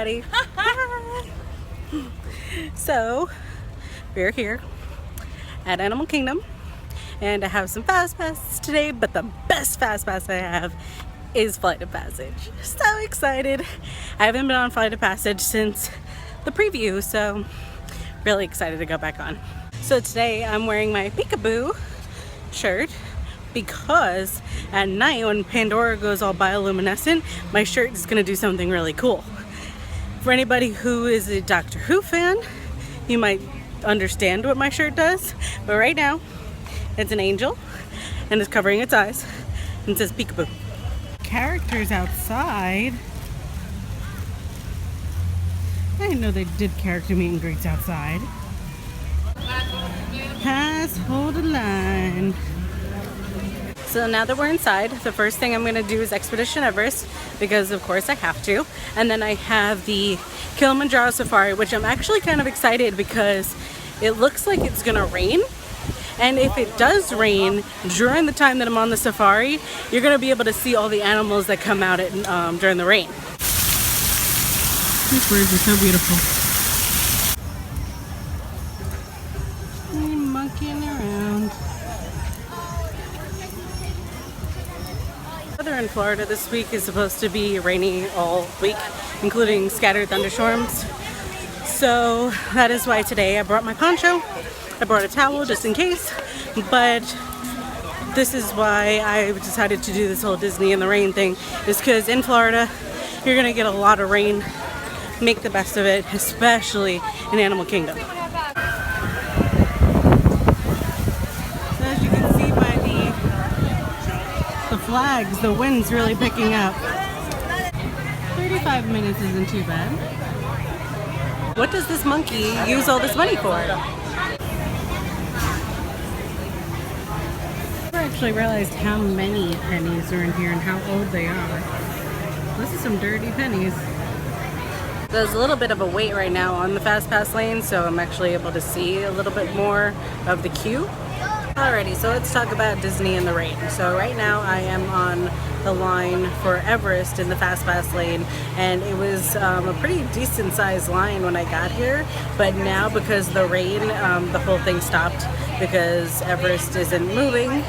everybody. So we're here at Animal Kingdom and I have some fast passes today, but the best fast pass I have is Flight of Passage. So excited. I haven't been on Flight of Passage since the preview, so really excited to go back on. So today I'm wearing my Peekaboo shirt because at night when Pandora goes all bioluminescent, my shirt is gonna do something really cool. For anybody who is a Doctor Who fan, you might understand what my shirt does, but right now it's an angel and it's covering its eyes and it says Peekaboo. Characters outside. I didn't know they did character meet and greets outside. Pass, hold a line. So now that we're inside, the first thing I'm going to do is Expedition Everest, because of course I have to. And then I have the Kilimanjaro Safari, which I'm actually kind of excited because it looks like it's going to rain. And if it does rain during the time that I'm on the safari, you're going to be able to see all the animals that come out during the rain. These birds are so beautiful. Monkeying around. Weather in Florida this week is supposed to be rainy all week, including scattered thunderstorms. So that is why today I brought my poncho. I brought a towel just in case, but this is why I decided to do this whole Disney in the rain thing, is because in Florida you're gonna get a lot of rain. Make the best of it, especially in Animal Kingdom. So as you can see by the flags, the wind's really picking up. 35 minutes isn't too bad. What does this monkey use all this money for? I never actually realized how many pennies are in here and how old they are. This is some dirty pennies. There's a little bit of a wait right now on the fast pass lane, so I'm actually able to see a little bit more of the queue. Alrighty, so let's talk about Disney in the rain. So right now I am on the line for Everest in the fast pass lane, and it was a pretty decent sized line when I got here, but now because of the rain, the whole thing stopped because Everest isn't moving.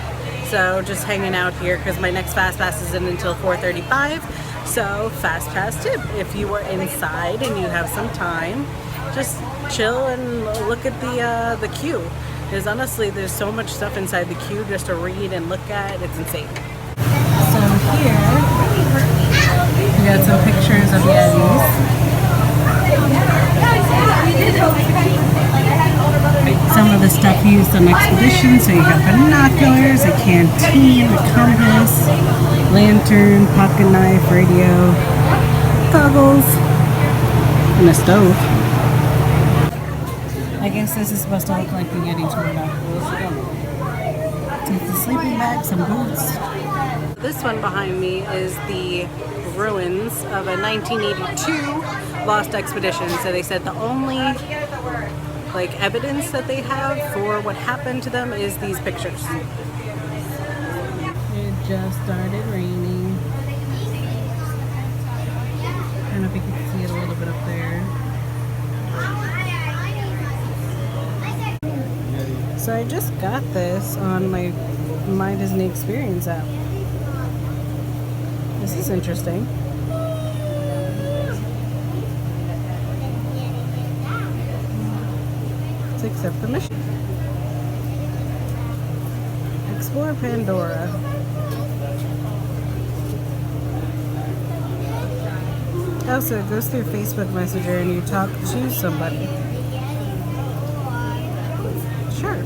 So just hanging out here because my next fast pass isn't until 4:35. So fast pass tip, if you were inside and you have some time, just chill and look at the queue. Because honestly, there's so much stuff inside the queue just to read and look at. It's insane. So here, we got some pictures of Yetis. Some of the stuff used on Expedition, so you got binoculars, a canteen, a compass, lantern, pocket knife, radio, goggles, and a stove. I guess this is supposed to look like the Yeti tour bag. It's a sleeping bag, some boots. This one behind me is the ruins of a 1982 lost expedition. So they said the only evidence that they have for what happened to them is these pictures. It just started raining. I don't know if you can see it a little bit up there. So I just got this on my Disney Experience app. This is interesting. Let's accept the mission. Explore Pandora. Also, it goes through Facebook Messenger and you talk to somebody. Sure.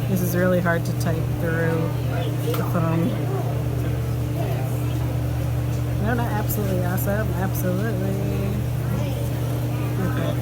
This is really hard to type through the phone. No, not absolutely awesome. Absolutely. Okay.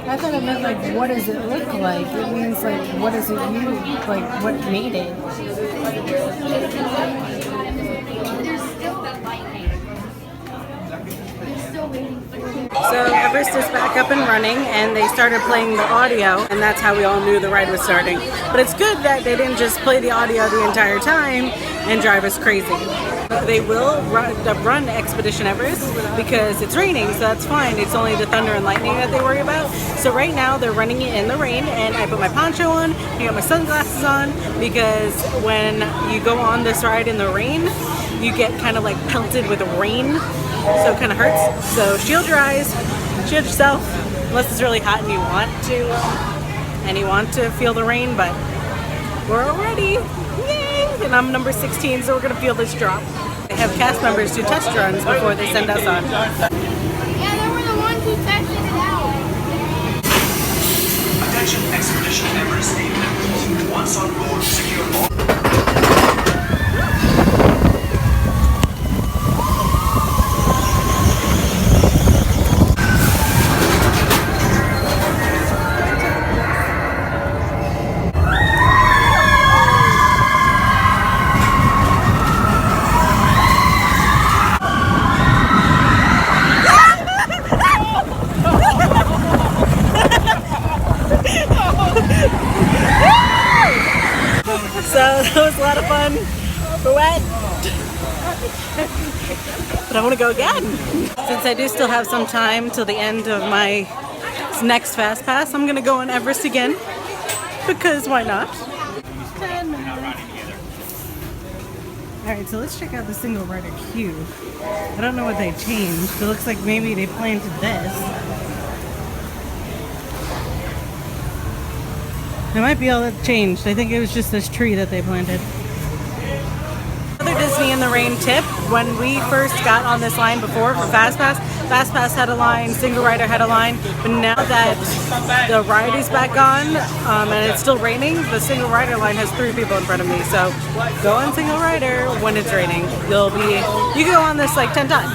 I thought it meant like, what does it look like? It means like, what does it use? Like, what made it? So Everest is back up and running, and they started playing the audio, and that's how we all knew the ride was starting. But it's good that they didn't just play the audio the entire time and drive us crazy. They will run Expedition Everest because it's raining, so that's fine. It's only the thunder and lightning that they worry about. So right now they're running it in the rain, and I put my poncho on, I got my sunglasses on, because when you go on this ride in the rain, you get kind of like pelted with rain, so it kind of hurts. So shield your eyes, shield yourself, unless it's really hot and you want to feel the rain, but we're all ready. Yay! And I'm number 16, so we're gonna feel this drop. They have cast members do test runs before they send us on. Yeah, they were the ones who tested it out. Attention Expedition Everest team members. Once on board, secure all. So that was a lot of fun. We're wet. But I want to go again. Since I do still have some time till the end of my next Fast Pass, I'm going to go on Everest again. Because why not? Alright, so let's check out the single rider queue. I don't know what they changed. It looks like maybe they planted this. It might be all that changed. I think it was just this tree that they planted. Another Disney in the Rain tip. When we first got on this line before for Fast Pass had a line, single rider had a line, but now that the ride is back on and it's still raining, the single rider line has 3 people in front of me. So go on single rider when it's raining. You can go on this like 10 times.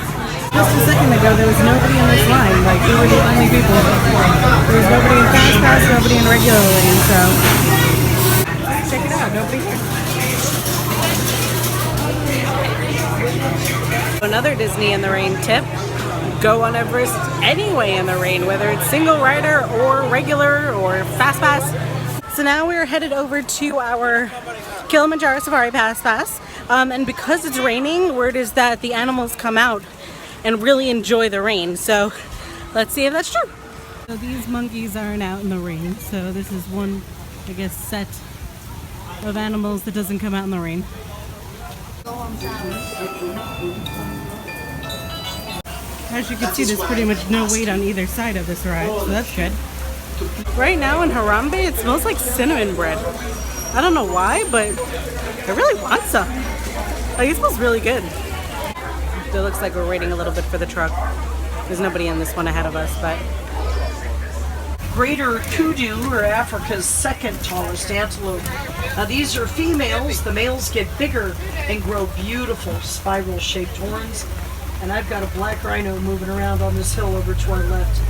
Just a second ago, there was nobody in this line. Like, we were the only people. There was nobody in Fast Pass, nobody in regular lane, so check it out, nobody here. Another Disney in the Rain tip. Go on Everest anyway in the rain, whether it's single rider or regular or Fast Pass. So now we're headed over to our Kilimanjaro Safari Fast Pass. And because it's raining, word is that the animals come out and really enjoy the rain. So let's see if that's true. So these monkeys aren't out in the rain. So this is one, I guess, set of animals that doesn't come out in the rain. As you can see, there's pretty much no weight on either side of this ride, so that's good. Right now in Harambe, it smells like cinnamon bread. I don't know why, but I really want some. Like, it smells really good. It looks like we're waiting a little bit for the truck. There's nobody in this one ahead of us, but... Greater kudu, or Africa's second tallest antelope. Now these are females. The males get bigger and grow beautiful spiral-shaped horns. And I've got a black rhino moving around on this hill over to our left.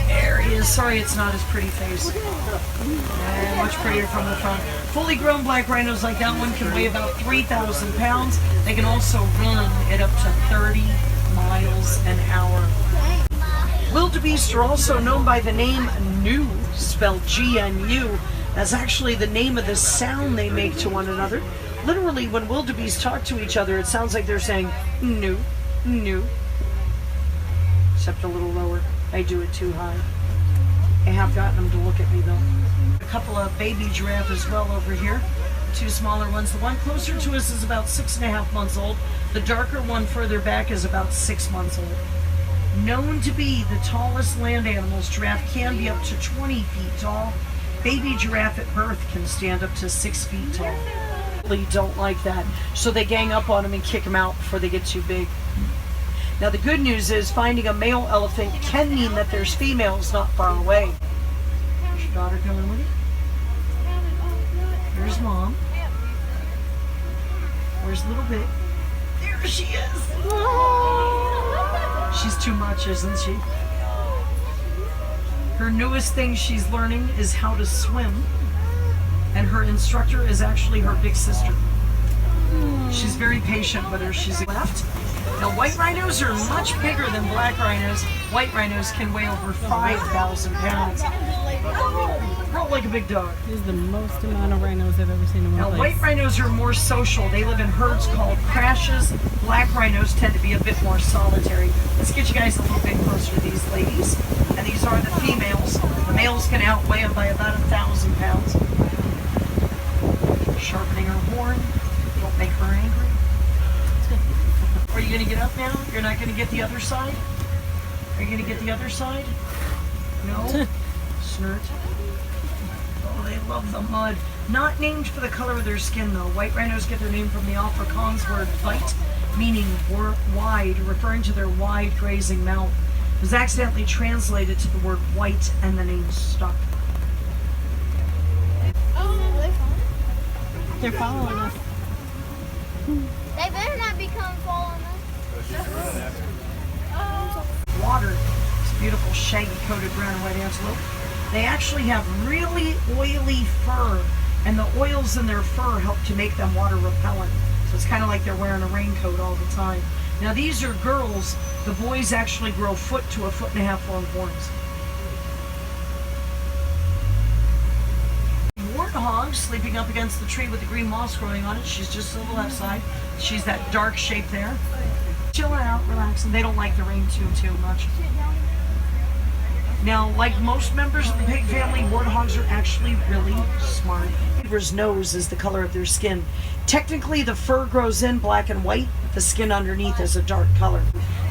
There he is. Sorry it's not his pretty face. And much prettier from the front. Fully grown black rhinos like that one can weigh about 3,000 pounds. They can also run at up to 30 miles an hour. Wildebeest are also known by the name Gnu, spelled G-N-U. That's actually the name of the sound they make to one another. Literally, when wildebeest talk to each other, it sounds like they're saying, no, no. Except a little lower. I do it too high. I have gotten them to look at me though. A couple of baby giraffe as well over here. Two smaller ones. The one closer to us is about 6.5 months old. The darker one further back is about 6 months old. Known to be the tallest land animals, giraffe can be up to 20 feet tall. Baby giraffe at birth can stand up to 6 feet tall. Really don't like that, so they gang up on them and kick them out before they get too big. Now the good news is finding a male elephant can mean that there's females not far away. There's your daughter coming with you. There's mom. Where's little bit? There she is. She's too much, isn't she? Her newest thing she's learning is how to swim, and her instructor is actually her big sister. She's very patient with her. She's left. Now, white rhinos are much bigger than black rhinos. White rhinos can weigh over 5,000 pounds. Roll like a big dog. This is the most amount of rhinos I've ever seen in one Now, place. white rhinos are more social. They live in herds called crashes. Black rhinos tend to be a bit more solitary. Let's get you guys a little bit closer to these ladies. And these are the females. The males can outweigh them by about 1,000 pounds. Sharpening her horn. Don't make her angry. Are you going to get up now? You're not going to get the other side? Are you going to get the other side? No? Snort. Oh, they love the mud. Not named for the color of their skin, though. White rhinos get their name from the Afrikaans word "weit," meaning wide, referring to their wide grazing mouth. It was accidentally translated to the word white, and the name stuck. They're following us. They better not become following us. Water. It's beautiful, shaggy coated brown and white antelope. They actually have really oily fur, and the oils in their fur help to make them water repellent. So it's kind of like they're wearing a raincoat all the time. Now these are girls. The boys actually grow 1 foot to 1.5 foot long horns. Warthog sleeping up against the tree with the green moss growing on it. She's just to the left side. She's that dark shape there. Chilling out, relaxing. They don't like the rain too much. Now, like most members of the pig family, warthogs are actually really smart. Beaver's nose is the color of their skin. Technically, the fur grows in black and white. The skin underneath is a dark color.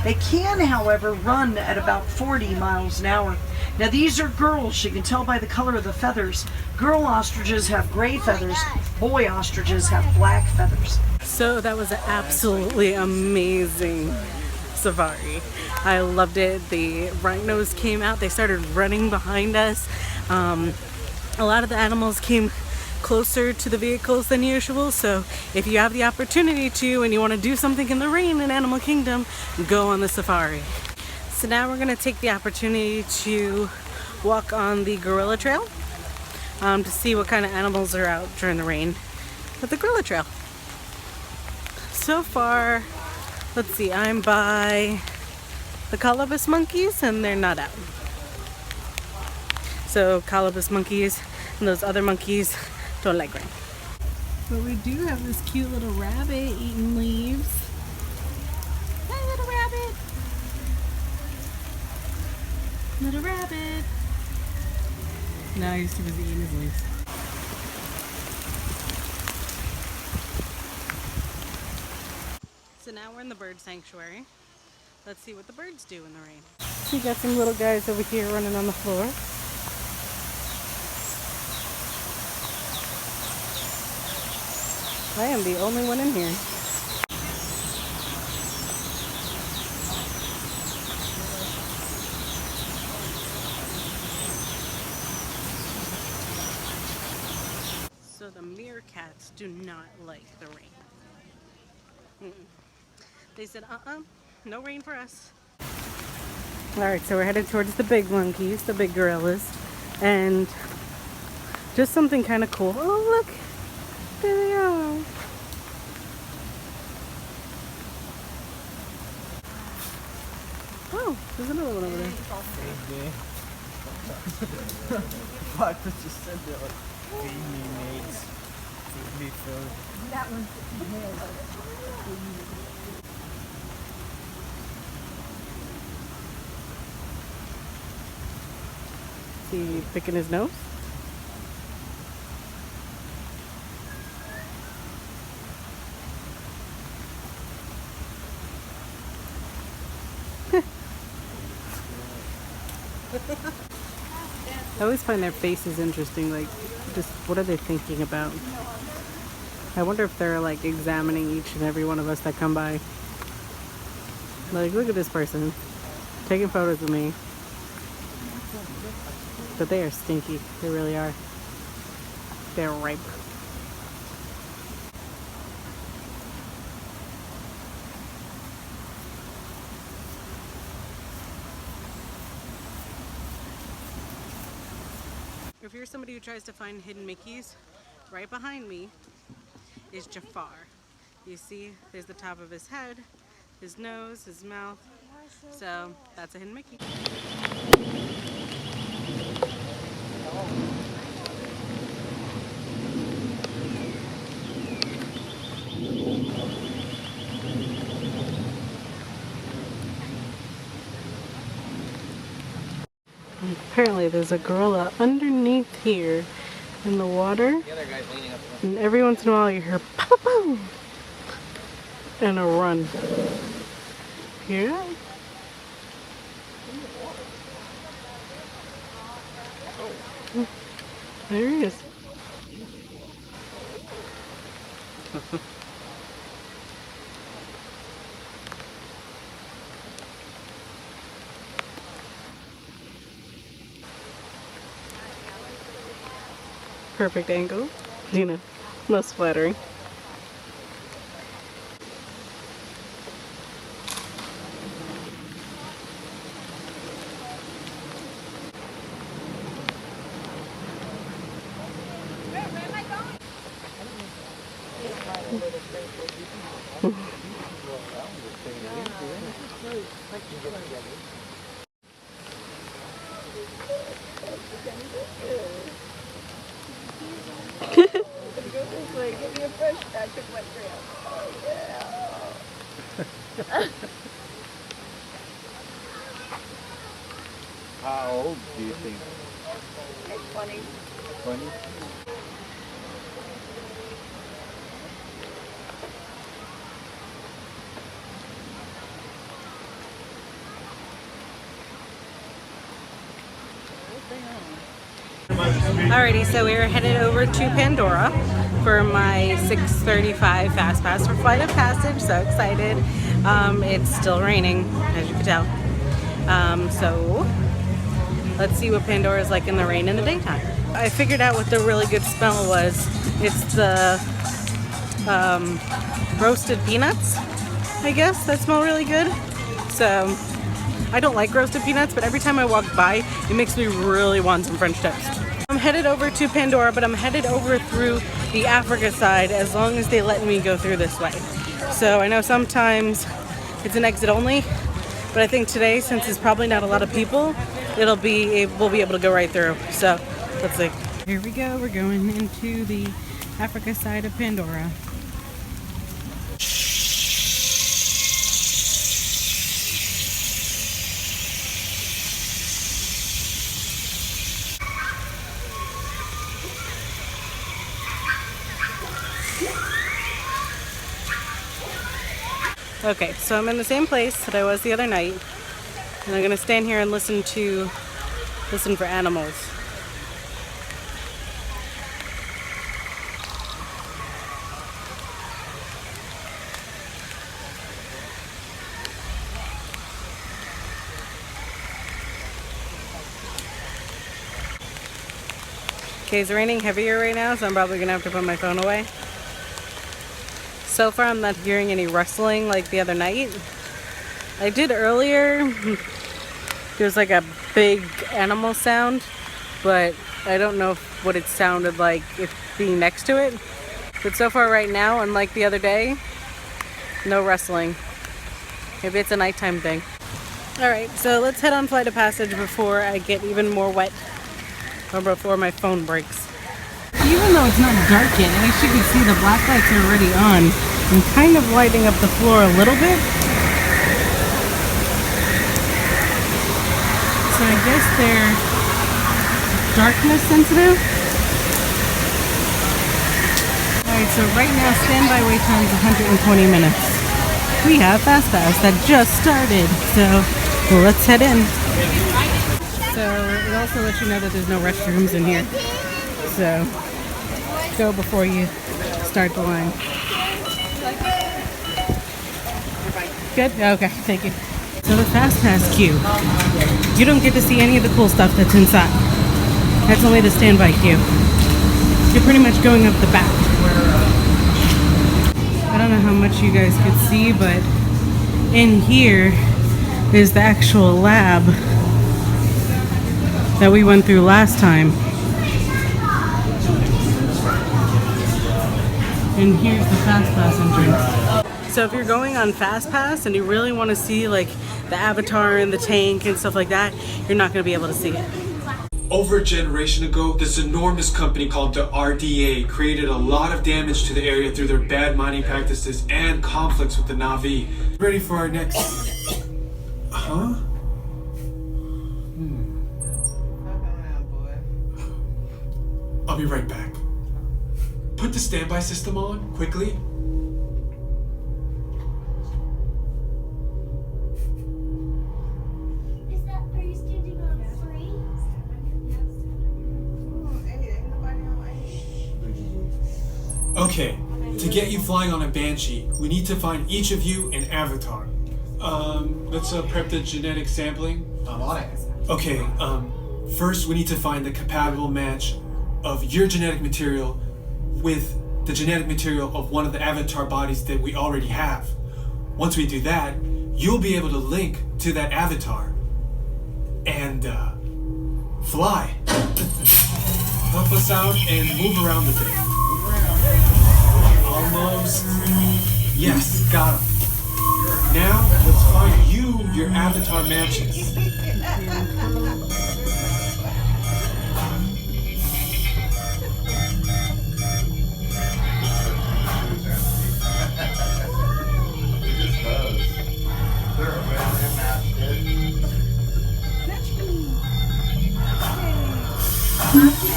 They can, however, run at about 40 miles an hour. Now, these are girls. You can tell by the color of the feathers. Girl ostriches have gray feathers. Boy ostriches have black feathers. So that was an absolutely amazing safari. I loved it. The rhinos came out. They started running behind us. A lot of the animals came closer to the vehicles than usual. So if you have the opportunity to and you want to do something in the rain in Animal Kingdom, go on the safari. So now we're going to take the opportunity to walk on the gorilla trail to see what kind of animals are out during the rain at the gorilla trail. So far, let's see, I'm by the colobus monkeys and they're not out. So colobus monkeys and those other monkeys don't like rain. But we do have this cute little rabbit eating leaves. Hi, little rabbit. Little rabbit. No, he's too busy eating his leaves. So now we're in the bird sanctuary. Let's see what the birds do in the rain. We got some little guys over here running on the floor. I am the only one in here. So the meerkats do not like the rain. They said, no rain for us. Alright, so we're headed towards the big monkeys, the big gorillas, and just something kind of cool. Oh, look! There they are! Oh, there's another one over there. Feed me, mates. Feed me food. Is he picking his nose? I always find their faces interesting, like, just what are they thinking about? I wonder if they're like examining each and every one of us that come by. Like, look at this person taking photos of me. But they are stinky, they really are. They're ripe. If you're somebody who tries to find hidden Mickeys, right behind me is Jafar. You see, there's the top of his head, his nose, his mouth. So that's a hidden Mickey. Apparently there's a gorilla underneath here in the water, and every once in a while you hear pop boom and a run. Hear that? There he is. Perfect angle, you know, most flattering. How old do you think? Like 20. 20? Alrighty, so we are headed over to Pandora for my 6:35 Fast Pass for Flight of Passage. So excited. It's still raining, as you can tell. So let's see what Pandora is like in the rain in the daytime. I figured out what the really good smell was. It's the roasted peanuts, I guess, that smell really good. So I don't like roasted peanuts, but every time I walk by, it makes me really want some French toast. I'm headed over to Pandora, but I'm headed over through the Africa side as long as they let me go through this way. So I know sometimes it's an exit only, but I think today, since it's probably not a lot of people, we'll be able to go right through. So let's see. Here we go. We're going into the Africa side of Pandora. Okay, so I'm in the same place that I was the other night, and I'm gonna stand here and listen for animals. Okay, it's raining heavier right now, so I'm probably gonna have to put my phone away. So far I'm not hearing any rustling like the other night. I did earlier. There was like a big animal sound, but I don't know what it sounded like if being next to it. But so far right now, unlike the other day, no rustling. Maybe it's a nighttime thing. Alright, so let's head on Flight of Passage before I get even more wet or before my phone breaks. even though it's not dark yet, at least you can see the black lights are already on and kind of lighting up the floor a little bit. So I guess they're darkness sensitive. Alright, so right now standby wait time is 120 minutes. We have Fast Pass that just started, so let's head in. So it also lets you know that there's no restrooms in here. So go before you start the line. Good? Okay, thank you. So the Fast Pass queue. You don't get to see any of the cool stuff that's inside. That's only the standby queue. You're pretty much going up the back. I don't know how much you guys could see, but in here is the actual lab that we went through last time. And here's the Fast Pass entrance. So if you're going on Fast Pass and you really want to see like the avatar and the tank and stuff like that, you're not going to be able to see it. Over a generation ago, this enormous company called the RDA created a lot of damage to the area through their bad mining practices and conflicts with the Na'vi. Ready for our next... Huh? I'll be right back. Put the standby system on, quickly. Okay, to get you flying on a Banshee, we need to find each of you an avatar. Let's prep the genetic sampling. I'm on it. Okay, first we need to find the compatible match of your genetic material with the genetic material of one of the avatar bodies that we already have. Once we do that, you'll be able to link to that avatar and fly. Help us out and move around a bit. Almost. Yes, got him. Now, let's find you your avatar matches.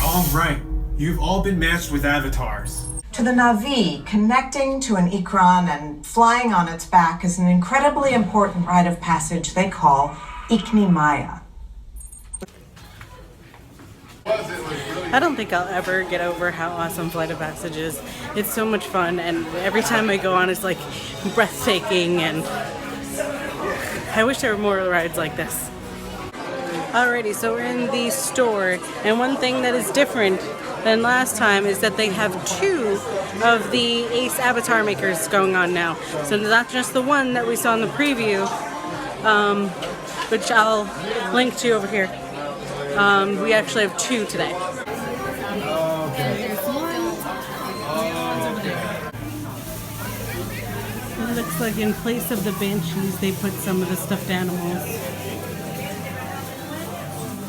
All right, you've all been matched with avatars. To the Na'vi, connecting to an Ikran and flying on its back is an incredibly important rite of passage they call Ikni Maya. I don't think I'll ever get over how awesome Flight of Passage is. It's so much fun, and every time I go on it's like breathtaking, and I wish there were more rides like this. Alrighty, so we're in the store, and one thing that is different than last time is that they have 2 of the Ace Avatar makers going on now. So not just the one that we saw in the preview, which I'll link to over here. We actually have 2 today. It looks like in place of the Banshees, they put some of the stuffed animals.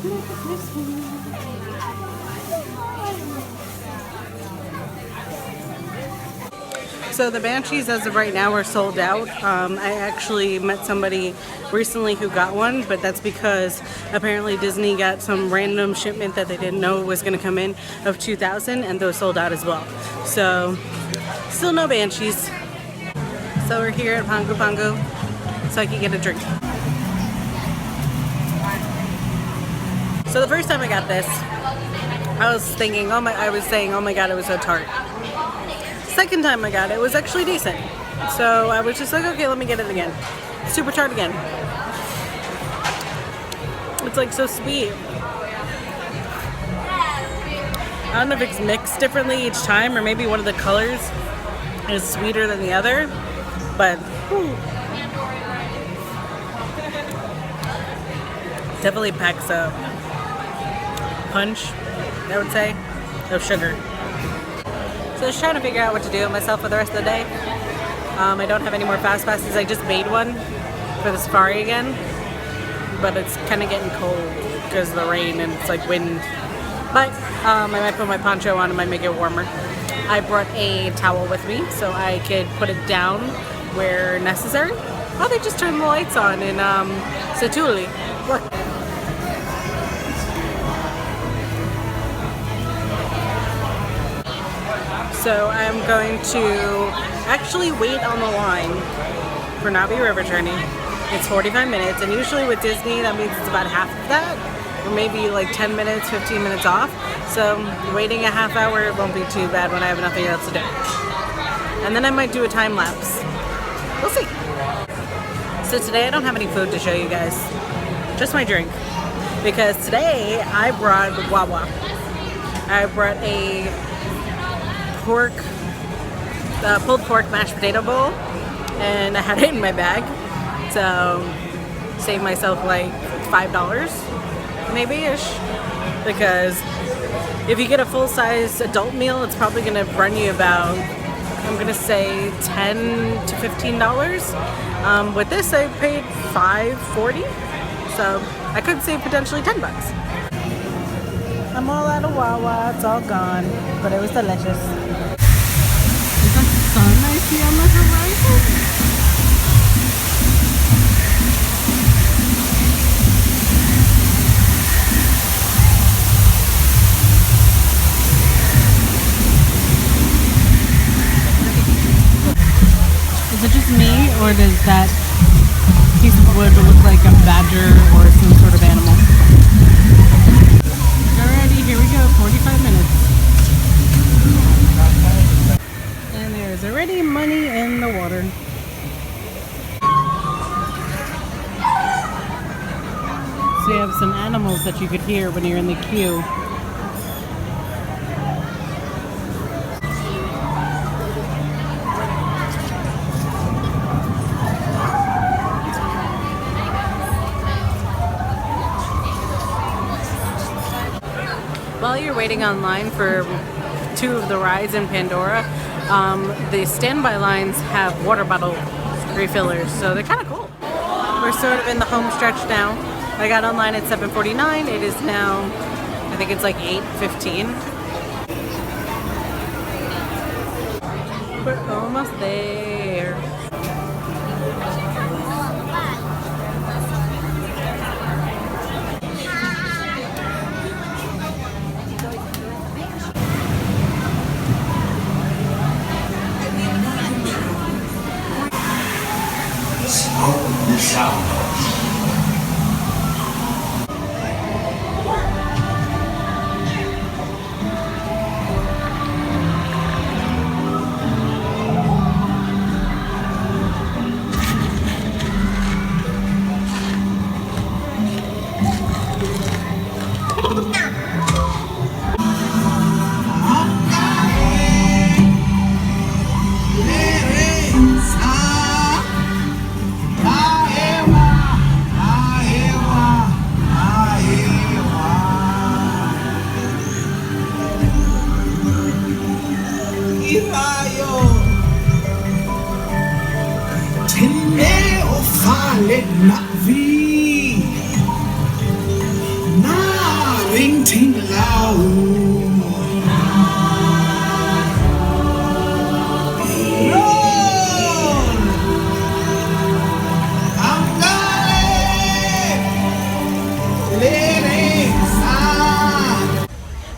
Look at this one. So the Banshees as of right now are sold out. I actually met somebody recently who got one, but that's because apparently Disney got some random shipment that they didn't know was going to come in of 2,000, and those sold out as well. So still no Banshees. So we're here at Pangu Pangu so I can get a drink. So the first time I got this, I was thinking, oh my god, it was so tart. Second time I got it, it was actually decent. So I was just like, okay, let me get it again. Super tart again. It's like so sweet. I don't know if it's mixed differently each time, or maybe one of the colors is sweeter than the other, but definitely packs a punch, I would say, of sugar. So I was trying to figure out what to do with myself for the rest of the day. I don't have any more fast passes. I just made one for the safari again, but it's kind of getting cold because of the rain and it's like wind. But I might put my poncho on, it might make it warmer. I brought a towel with me so I could put it down where necessary. Oh, they just turned the lights on in Setuli. Look. So I'm going to actually wait on the line for Navi River Journey. It's 45 minutes, and usually with Disney that means it's about half of that, or maybe like 10 minutes, 15 minutes off. So waiting a half hour won't be too bad when I have nothing else to do. And then I might do a time lapse. We'll see. So today I don't have any food to show you guys, just my drink. Because today I brought Wawa. I brought a pulled pork mashed potato bowl, and I had it in my bag. So saved myself like $5 maybe-ish, because if you get a full-size adult meal, it's probably gonna run you about, I'm gonna say $10 to $15. With this I paid $5.40, so I could save potentially $10. I'm all out of Wawa, it's all gone, but it was delicious. Is that the sun I see on the horizon? Is it just me, or does that piece of wood look like a badger or some sort of animal? Alrighty, here we go, 45 minutes. And there's already money in the water. So you have some animals that you could hear when you're in the queue. While you're waiting online for 2 of the rides in Pandora, the standby lines have water bottle refillers, so they're kind of cool. We're sort of in the home stretch now. I got online at 7:49. It is now, I think it's like 8:15. We're almost there. The sound.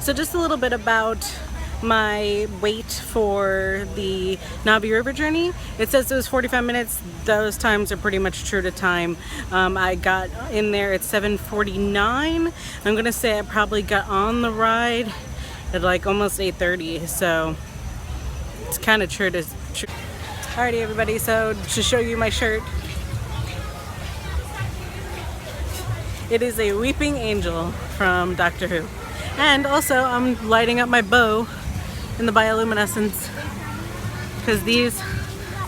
So just a little bit about my wait for the Navi River journey. It says it was 45 minutes. Those times are pretty much true to time. I got in there at 7:49. I'm gonna say I probably got on the ride at like almost 8:30, so it's kind of true to Alrighty everybody, so to show you my shirt, it is a weeping angel from Doctor Who. And also I'm lighting up my bow in the bioluminescence, because these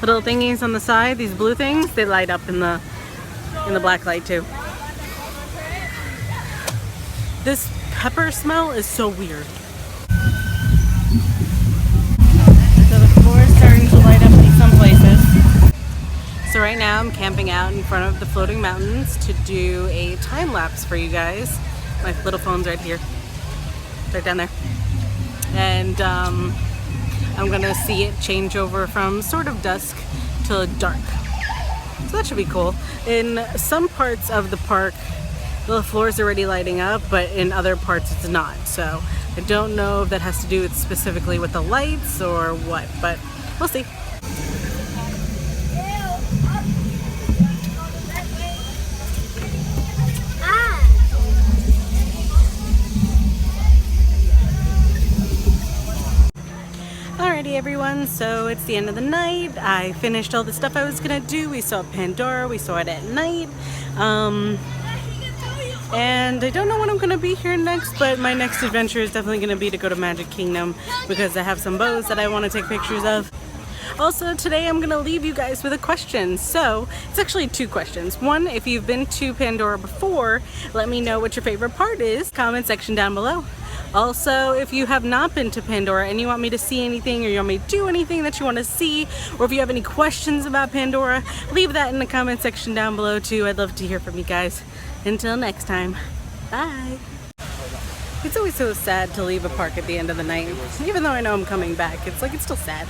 little thingies on the side, these blue things, they light up in the black light too. This pepper smell is so weird. So the floor is starting to light up in some places. So right now I'm camping out in front of the floating mountains to do a time lapse for you guys. My little phone's right here. They're down there. And I'm gonna see it change over from sort of dusk to dark. So that should be cool. In some parts of the park, the floor's already lighting up, but in other parts it's not. So I don't know if that has to do specifically with the lights or what, but we'll see. Alrighty everyone, so it's the end of the night. I finished all the stuff I was gonna do. We saw Pandora, we saw it at night. And I don't know when I'm gonna be here next, but my next adventure is definitely gonna be to go to Magic Kingdom because I have some bows that I want to take pictures of. Also, today I'm gonna leave you guys with a question. So it's actually 2 questions. One, if you've been to Pandora before, let me know what your favorite part is. Comment section down below. Also, if you have not been to Pandora and you want me to see anything or you want me to do anything that you want to see, or if you have any questions about Pandora, leave that in the comment section down below too. I'd love to hear from you guys. Until next time, bye. It's always so sad to leave a park at the end of the night. Even though I know I'm coming back, it's like it's still sad.